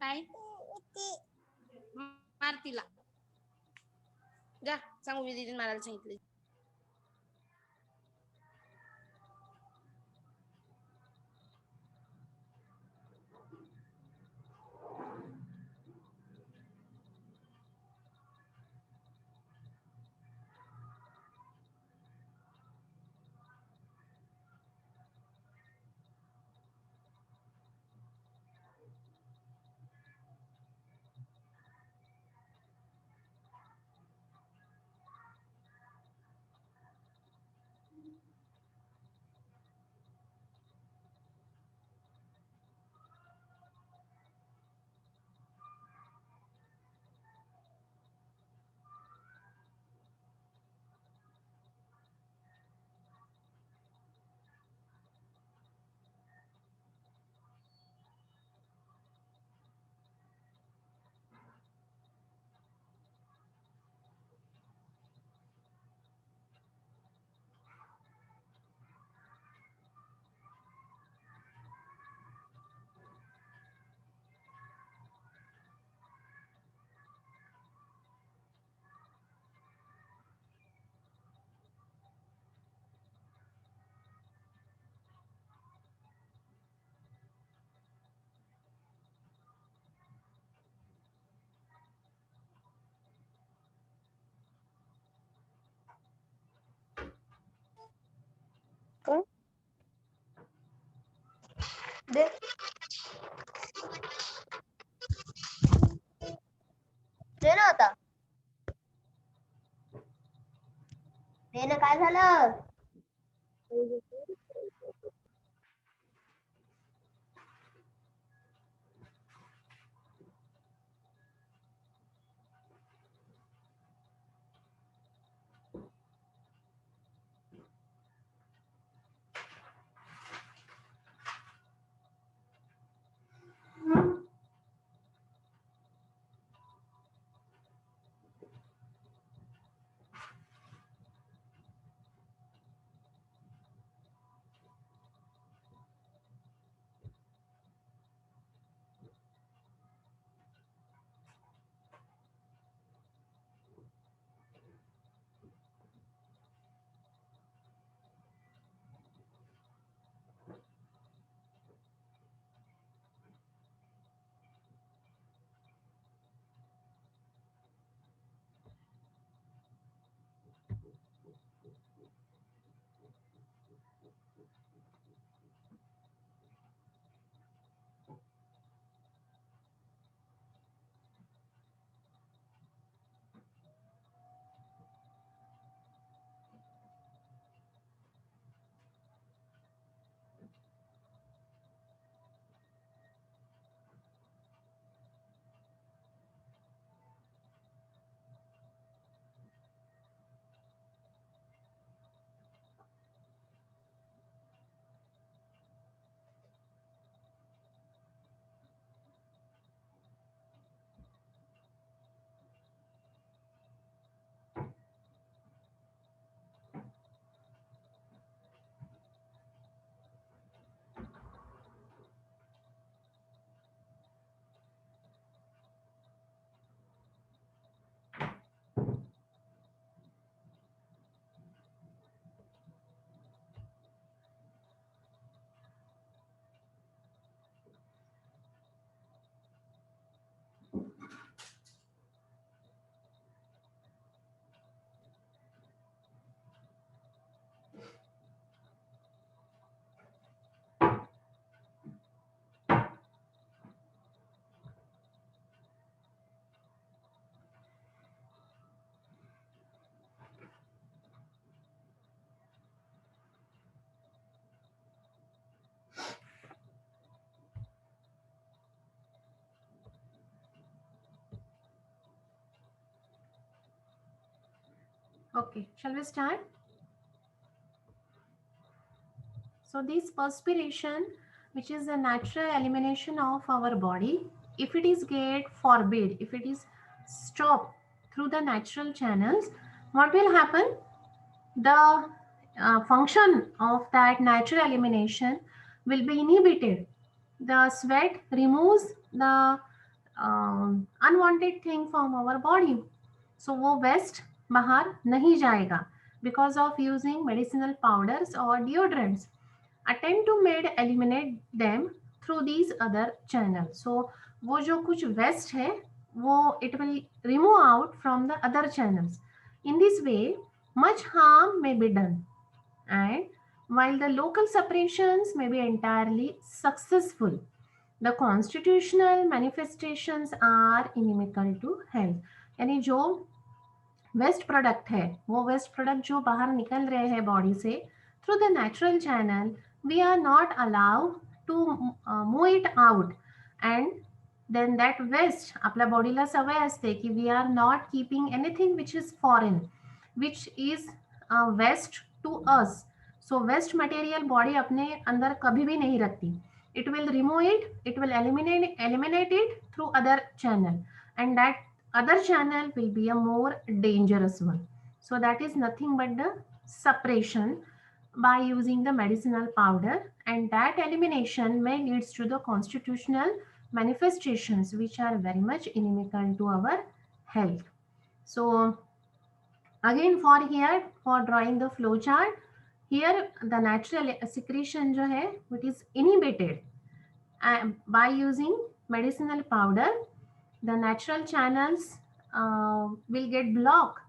काय मार तिला जा सांगू दीदीने मारायला सांगितले. दे दे ना आता. दे ना, काय झालं? Okay, shall we start? So this perspiration, which is a natural elimination of our body, if it is get forbid, if it is stopped through the natural channels, what will happen? the function of that natural elimination will be inhibited. The sweat removes the unwanted thing from our body. So वो waste बाहर नहीं जाएगा because of using medicinal powders or deodorants. Attempt to eliminate them through these other channels. So वो जो कुछ waste है वो it will remove out from the other channels. In this way, much harm may be done, and while the local separations may be entirely successful, the constitutional manifestations are inimical to health. यानी जो waste product है वो waste product जो बाहर निकल रहे हैं body से through the natural channel, we are not allowed to move it out, and then that waste आपल्या बॉडीला सवय असते की we are not keeping anything which is foreign, which is waste to us. So waste material body अपने अंदर कभी भी नहीं रखती. It will remove it, it will eliminate it through other channel, and that other channel will be a more dangerous one. So that is nothing but the suppression by using the medicinal powder, and that elimination may leads to the constitutional manifestations which are very much inimical to our health. So again for drawing the flow chart, here the natural secretion जो है it is inhibited by using medicinal powder. The natural channels will get blocked,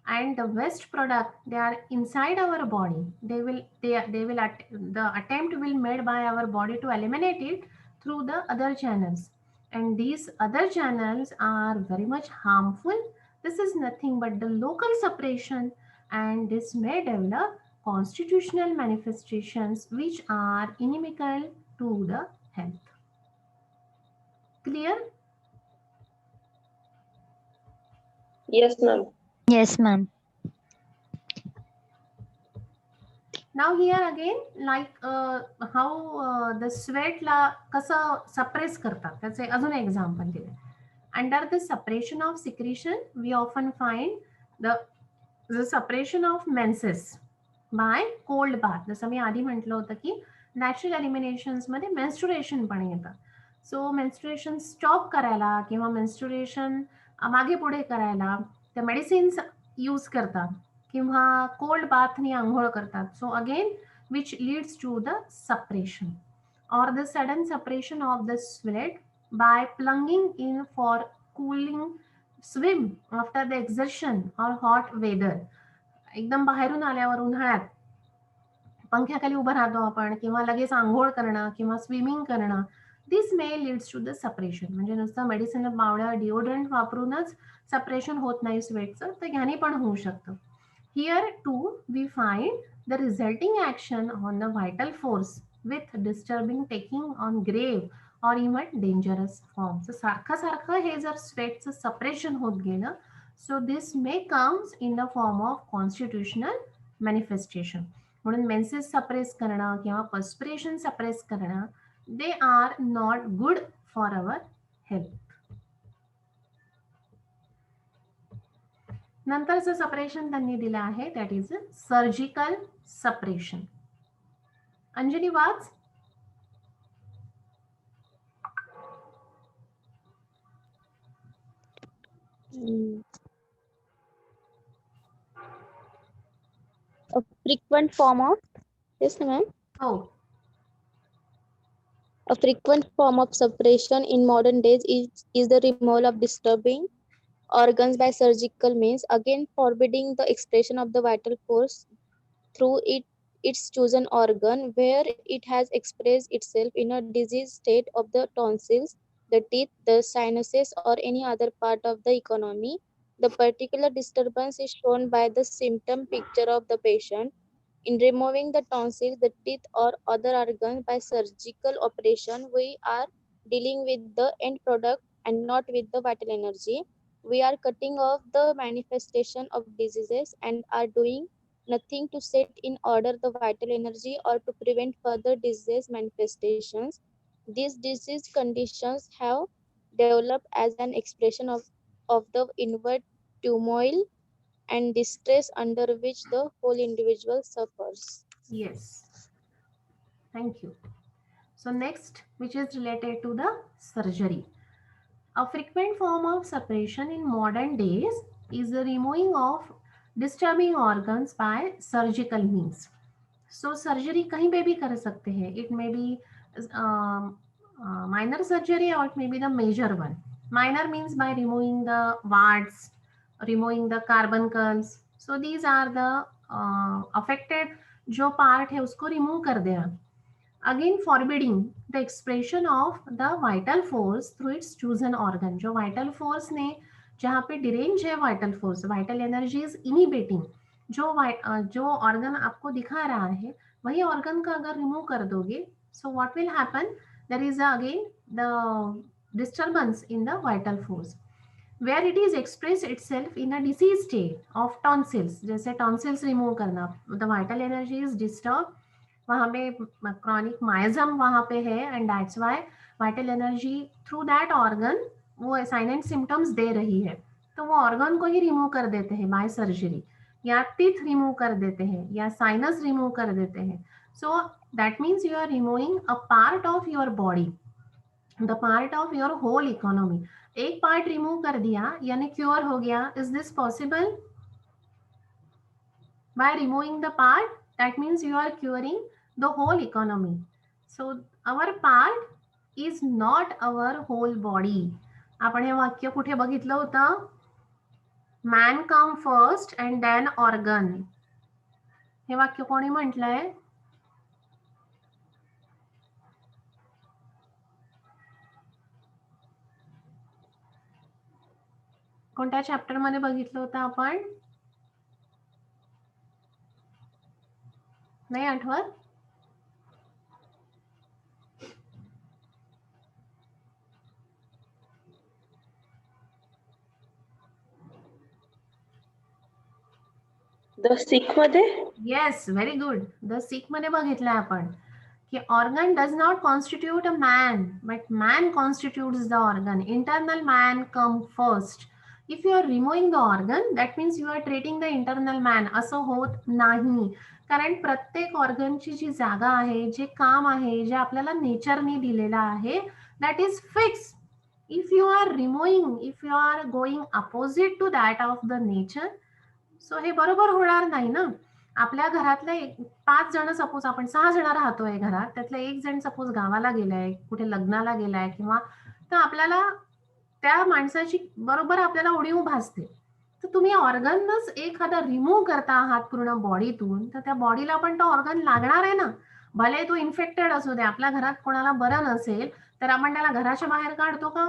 and the waste product, they are inside our body, they will the attempt will made by our body to eliminate it through the other channels, and these other channels are very much harmful. This is nothing but the local separation, and this may develop constitutional manifestations which are inimical to the health. Clear? Yes, ma'am. Yes, ma'am. Now here again, like how the sweat ला कसं suppress करतात त्याचे अजून example दिले. Under the suppression of secretion, we often find the suppression of menses by cold bath. जसं मी आधी म्हटलं होतं की नॅचरल एलिमिनेशन्स मध्ये मेन्स्ट्रुएशन पण येतं. सो मेन्स्ट्रुएशन स्टॉप करायला किंवा मेन्स्ट्रुएशन मागे पुढे करायला ते मेडिसिन्स यूज करतात किंवा कोल्ड बाथनी आंघोळ करतात. So again which leads to the suppression or the sudden separation of the sweat by plunging in for cooling swim after the exertion or hot weather. एकदम बाहेरून आल्यावर उन्हाळ्यात पंख्याखाली उभं राहतो आपण किंवा लगेच आंघोळ करणं किंवा स्विमिंग करणं, this may leads to the suppression. म्हणजे नुसतं मेडिसिनल पावडर डिओड्रंट वापरूनच सप्रेशन होत नाही स्वेटचं, तर ह्याने पण होऊ शकतं. Here too we find the resulting action on the vital force with disturbing taking on grave or even dangerous form. सारखं सारखं हे जर स्वेटचं सप्रेशन होत गेलं, so this may comes in the form of constitutional manifestation. म्हणून menses suppress करणं किंवा पर्स्पिरेशन सप्रेस करणं, they are not good for our health. नंतरचं सप्रेशन त्यांनी दिलं आहे दॅट इज सर्जिकल सप्रेशन. अंजली वाच. A frequent form of, yes ma'am, हो. a frequent form of suppression in modern days is the removal of disturbing organs by surgical means, again forbidding the expression of the vital force through its chosen organ where it has expressed itself in a diseased state of the tonsils, the teeth, the sinuses, or any other part of the economy. The particular disturbance is shown by the symptom picture of the patient. In removing the tonsils, the teeth, or other organs by surgical operation, we are dealing with the end product and not with the vital energy. We are cutting off the manifestation of diseases and are doing nothing to set in order the vital energy or to prevent further disease manifestations. These disease conditions have developed as an expression of the inward turmoil and distress under which the whole individual suffers. Yes. Thank you. So next, which is related to the surgery. A frequent form of separation in modern days is the removing of disturbing organs by surgical means. So surgery कहीं पे भी कर सकते हैं. It may be minor surgery or it may be the major one. Minor means by removing the warts, removing the carbuncles. So these are the affected जो part है उसको remove कर देना. Again forbidding the expression of the vital force through its chosen organ. जो vital force ने जहाँ पे deranged है vital force, vital energy is inhibiting. जो organ आपको दिखा रहा है वही organ का अगर remove कर दोगे, so what will happen? There is again the disturbance in the vital force where it is expressed itself in a disease state of tonsils. जैसे tonsils remove करना, the vital energy is disturbed, वहाँ पे chronic miasm वहाँ पे है and that's why vital energy through that organ वो sign and symptoms दे रही है, तो वो ऑर्गन को ही रिमूव कर देते हैं बाय सर्जरी, या टीथ रिमूव कर देते हैं या साइनस रिमूव कर देते हैं. So that means you are removing a part of your body, the part of your whole economy. एक पार्ट रिमूव कर दिया यानी क्योर हो गया. Is this possible? By removing the part, that means you are curing the whole economy. So our part is not our whole body. आपण हे वाक्य कुठे बघितलं होतं? Man come first and then organ. हे वाक्य कोणी म्हटलंय? कोणत्या चॅप्टर मध्ये बघितलं होतं आपण? नाही आठवत? द सिक मध्ये? Yes, very good. The sick मध्ये बघितलंय आपण की organ does not constitute a man but man constitutes the organ. Internal man come first. If you are removing the organ that means you are treating the internal man. असं होत नाही, कारण प्रत्येक ऑर्गनची जी जागा आहे, जे काम आहे, जे आपल्याला नेचरने दिलेलं आहे, that is fix. If you are removing, if you are going opposite to that of the nature, so हे बरोबर होणार नाही ना. आपल्या घरातले 5 जण, सपोज आपण 6 जण राहतोय घरात, त्यातला एक जण सपोज गावाला गेलाय, कुठे लग्नाला गेलाय किंवा, तर आपल्याला त्या माणसाची बरोबर आपल्याला उणीव भासते. तर तुम्ही ऑर्गनच एखादा रिमूव्ह करता आहात पूर्ण बॉडीतून, तर त्या बॉडीला पण तो ऑर्गन लागणार आहे ना. भले तो इन्फेक्टेड असू दे, आपल्या घरात कोणाला बरं नसेल तर आपण त्याला घराच्या बाहेर काढतो का?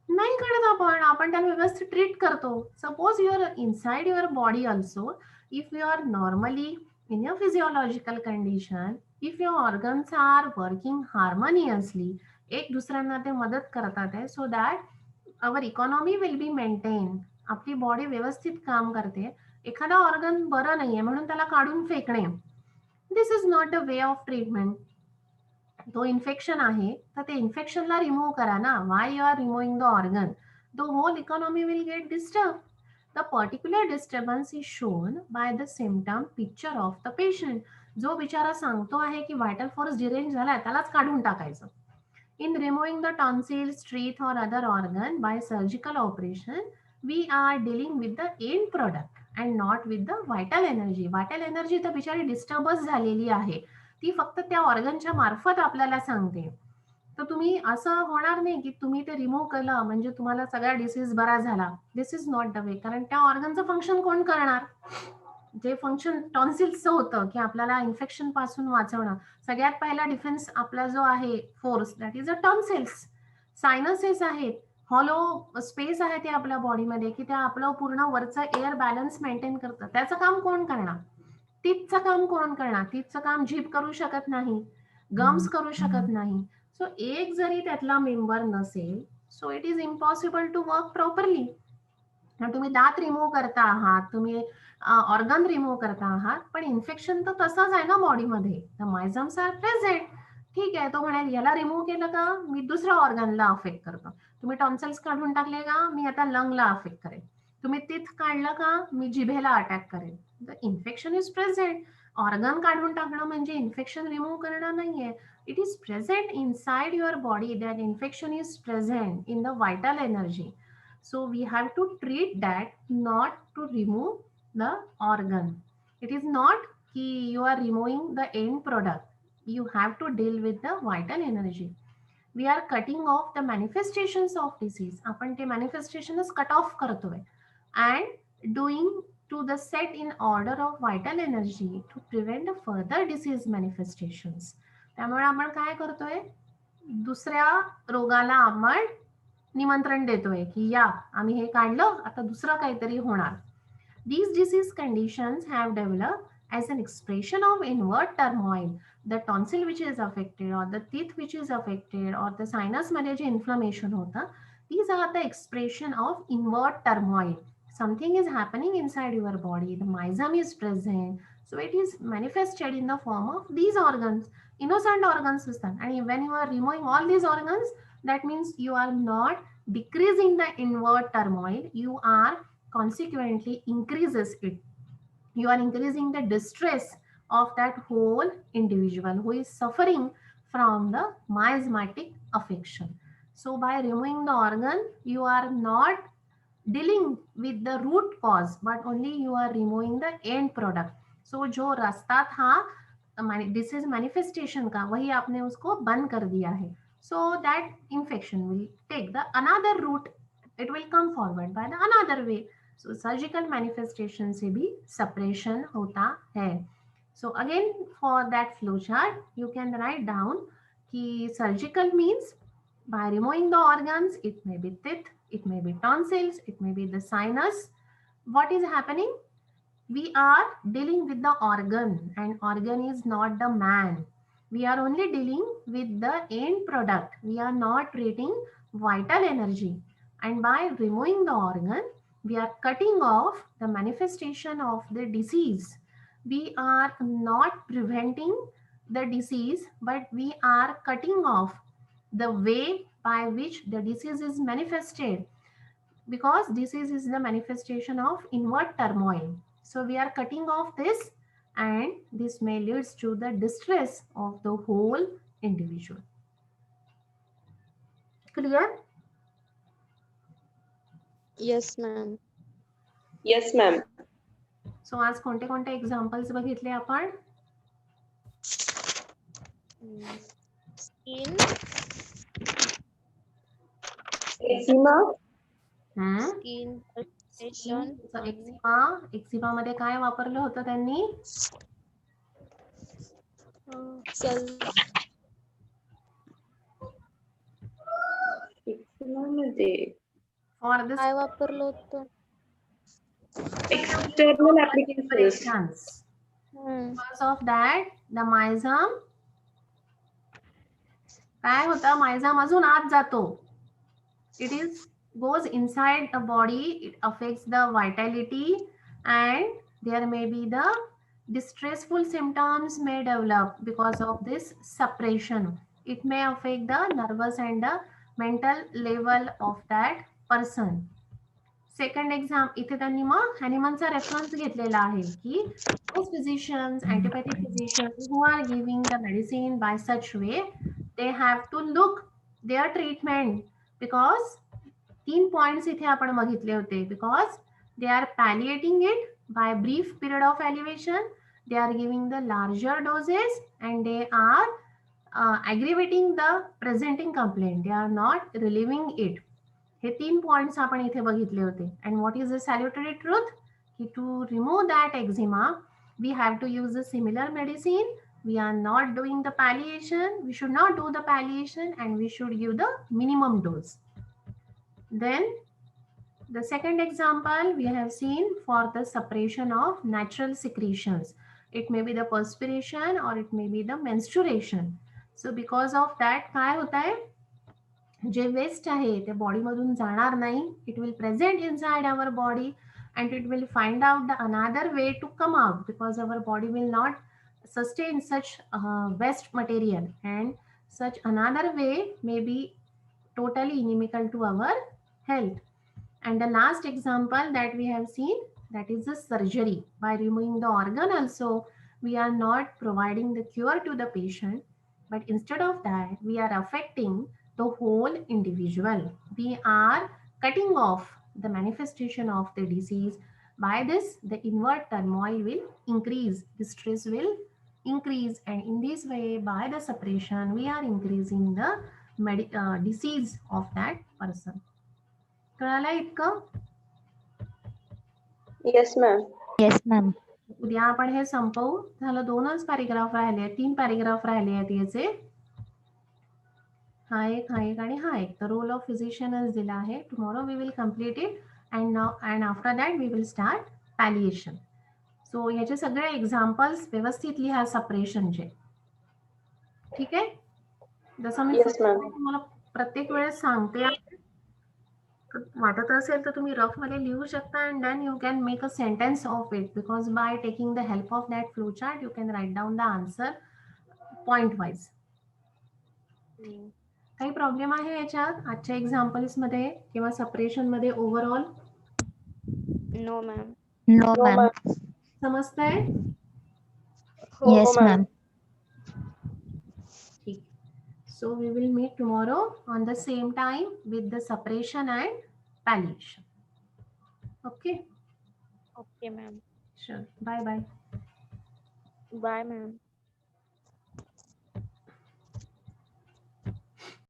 नाही काढत. आपण त्याला व्यवस्थित ट्रीट करतो. Suppose you are inside your body also, if you are normally in your physiological condition, if your organs are working harmoniously, एक दुसऱ्यांना ते मदत करतात आहे, so that our economy will be maintain. आपली बॉडी व्यवस्थित काम करते. एखादा ऑर्गन बरं नाहीये म्हणून त्याला काढून फेकणे, this is not the way of treatment. तो इन्फेक्शन आहे तर ते इन्फेक्शनला रिमूव्ह करा ना. Why you are removing the organ? The whole economy will get disturb. The particular disturbance is shown by the symptom picture of the patient. जो बिचारा सांगतो आहे की व्हायटल फोर्स डिरेंज झालाय, त्यालाच काढून टाकायचं. In removing the tonsils, teeth or other organ by surgical operation, we are dealing with the end product and not with the vital energy. Vital energy तर बिचारी डिस्टर्बच झालेली आहे, ती फक्त त्या ऑर्गनच्या मार्फत आपल्याला सांगते. तर तुम्ही असं होणार नाही की तुम्ही ते रिमूव्ह केलं म्हणजे तुम्हाला सगळा डिसीज बरा झाला. दिस इज नॉट द वे. कारण त्या ऑर्गनचं फंक्शन कोण करणार? जे फंक्शन टॉन्सिल्सचं होतं की आपल्याला इन्फेक्शन पासून वाचवणं, सगळ्यात पहिला डिफेन्स आपला जो आहे force, that is a tonsils. Sinuses आहेत, हॉलो स्पेस आहे ते आपल्या बॉडीमध्ये की त्या आपलं पूर्ण वरचं एअर बॅलन्स मेंटेन करतं. त्याचं काम कोण करणार? टीथचं काम कोण करणार? टीथचं काम जीभ करू शकत नाही, गम्स करू शकत नाही. सो एक जरी त्यातला मेंबर नसेल, so it is impossible to work properly. तुम्ही दात रिमूव्ह करता आहात, तुम्ही ऑर्गन रिमूव्ह करता आहात, पण इन्फेक्शन तर तसंच आहे ना बॉडीमध्ये. The miasms are present. ठीक आहे, तो म्हणेल याला रिमूव्ह केलं का मी दुसऱ्या ऑर्गनला अफेक्ट करतो. तुम्ही टॉन्सिल्स काढून टाकले का मी आता लंगला अफेक्ट करेल. तुम्ही तीथ काढलं का मी जिभेला अटॅक करेन. The infection is present. Organ काढून टाकणं म्हणजे इन्फेक्शन रिमूव्ह करणं नाहीये. It is present inside your body. That infection is present in the vital energy. So we have to treat that, not to remove the organ. It is not कि you are removing the end product. You have to deal with the vital energy. We are cutting off the manifestations of disease. आपण ते manifestations cut off करतोय and doing to the set in order of vital energy to prevent the further disease manifestations. त्यामुळे आपण काय करतोय, दुसऱ्या रोगाला आपण निमंत्रण देतोय की या आम्ही हे काढलं, आता दुसरं काहीतरी होणार. These disease conditions have developed as an expression of inward turmoil. The tonsil which is affected or the teeth which is affected or the sinus मध्ये जे inflammation होतं, these are the expression of inward turmoil. Something is happening inside your body. The myzum is present. So it is manifested in the form of these organs. Innocent organs असतात. And when you are removing all these organs, that means you are not decreasing the inward turmoil. You are consequently increases it. You are increasing the distress of that whole individual who is suffering from the miasmatic affection. So by removing the organ, you are not dealing with the root cause, but only you are removing the end product. So जो रास्ता था disease manifestation का, वही आपने उसको बंद कर दिया है. So that infection will take the another route. It will come forward by the another way. So surgical manifestation से भी suppression होता है. So again for that flowchart you can write down कि surgical means by removing the organs, it may be teeth, it may be tonsils, it may be the sinus. What is happening? We are dealing with the organ, and organ is not the man. We are only dealing with the end product. We are not treating vital energy. And by removing the organ, we are cutting off the manifestation of the disease. We are not preventing the disease, but we are cutting off the way by which the disease is manifested, because disease is the manifestation of inward turmoil. So we are cutting off this, and this may leads to the distress of the whole individual. Clear? Yes, ma'am. Yes, ma'am. So आज कोणते कोणते examples बघितले आपण? Skin. Eczema. Skin irritation. Eczema मध्ये काय वापरलं होतं त्यांनी? Eczema मध्ये For this काय वापरलं होतं? external applications. Because of that, the myzum काय होतं? myzum अजून आत जातो. It is goes inside the body. It affects the vitality, and there may be the distressful symptoms may develop because of this suppression. It may affect the nervous and the mental level of that person. Second exam इथे त्यांनी मग हॅनिमनचा reference घेतलेला आहे की those physicians, antibiotic physicians who are giving the medicine by such way, they have to look their treatment, because 3 points इथे आपण बघितले होते. Because they are palliating it by brief period of elevation, they are giving the larger doses, and they are aggravating the presenting complaint. They are not relieving it. हे 3 points आपण इथे बघितले होते. And what is the salutary truth? की to remove that eczema we have to use a similar medicine. We are not doing the palliation. We should not do the palliation, and we should give the minimum dose. Then the second example we have seen for the suppression of natural secretions. It may be the perspiration or it may be the menstruation. So because of that काय होत आहे? जे waste आहे ते body मधून जाणार नाही. It will present inside our body and it will find out the another way to come out, because our body will not sustain such waste material, and such another way may be totally inimical to our health. And the last example that we have seen, that is the surgery. By removing the organ also, we are not providing the cure to the patient, but instead of that, we are affecting the whole individual. We are cutting off the manifestation of the disease. By this, the inward turmoil will increase, the stress will increase, and in this way, by the suppression, we are increasing the disease of that person. कळालं इतकं? Yes, ma'am. Yes, ma'am. उद्या आपण हे संपवू. झालं, 2च paragraph राहिले आहेत, 3 paragraph राहिले आहेत याचे. हा एक आणि हा एक. द रोल ऑफ फिजिशियनच दिला आहे. Tomorrow we will complete it and after that we will start palliation. So याचे सगळे एक्झाम्पल्स व्यवस्थित लिहा सपरेशनचे. ठीक आहे? जसं मी Yes, ma'am. तुम्हाला प्रत्येक वेळेस सांगते, वाटत असेल तर तुम्ही रफ मध्ये लिहू शकता and then you can make a sentence of it, because by taking the help of that flow chart you can write down the answer point wise. काही प्रॉब्लेम आहे याच्यात आजच्या एक्झाम्पल्स मध्ये किंवा सपरेशन मध्ये overall? No, ma'am. No, No, ma'am. ma'am. समजतंय? Yes, ma'am. ठीक. So we will meet tomorrow on the same time with the separation and palliation. Okay? Okay, ma'am. Sure. Bye bye. Bye, ma'am.